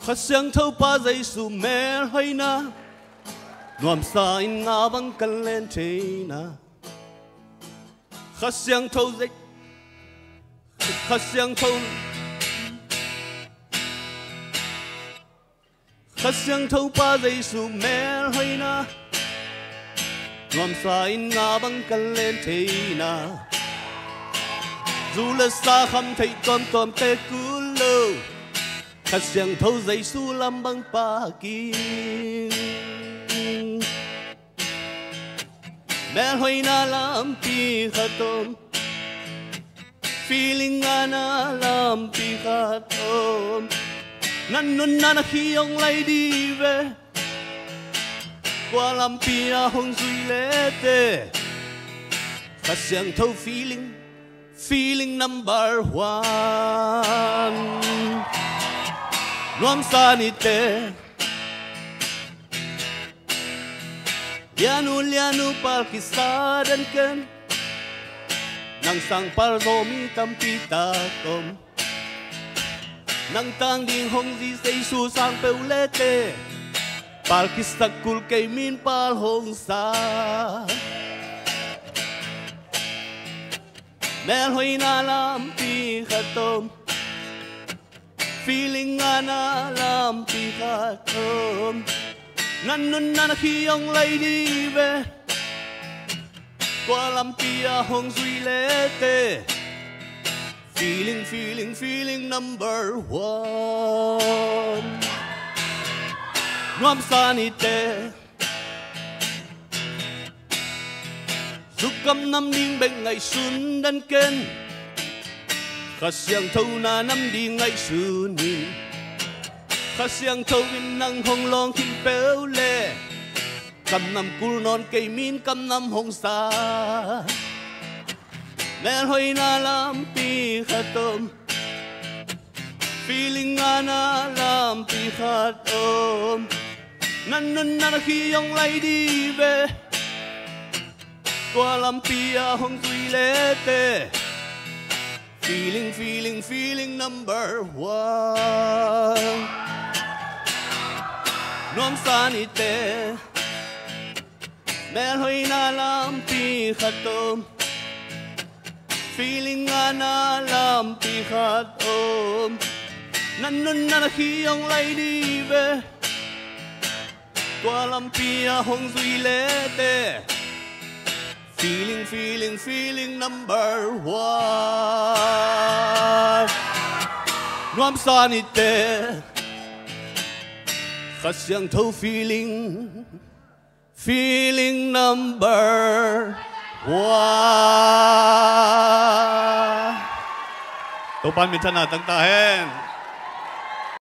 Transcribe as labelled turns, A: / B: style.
A: khát sáng thâu pa dây su mẹ hay na nuam sa in ngã băng cần lên thế na khát sáng thâu dây khát sáng thâu khát sáng thâu pa dây su mẹ hay na nuam sa in ngã băng cần lên thế na dù là xa khăm thấy tôm tê cứ lâu khát sáng thâu dây su làm băng pa kia mẹ hơi na làm pi khát tôm feeling ana làm pi khát tôm nan nun na khi ông lại đi về qua làm pi hong duy lệ tê khát sáng thâu feeling number one nuam sanite lianu palkisadan ken nang sang parzomi tampita kom nang tang ding hong di say su sang peulete palkistakul kay min pal hong sa mel hoy na lam pi khatom feeling ana lam pi khatom nan nun na khi ông lấy đi về qua lam pi hong duy lệ tê feeling number one nuam sanite giúp cầm năm đinh bên ngày xuân đan ken khát sáng thâu na năm đi ngày xuân khát sáng thâu in năng hong long kim béo lệ cầm năm cul non cây min cầm năm hong sa mẹ hơi na làm pi khát tôm feeling ana làm pi khát tôm nan nun na khi ông lại đi về qua làm pi hong duy lệ tê feeling number one nuam sanite mẹ hơi na làm pi khát tôm feeling ana làm pi khát tôm nan nun na khi ông lại đi về qua làm pi hong duy lệ tê feeling number one nuam sanite khát sáng thâu feeling number one. Topan minsan na tang tahen.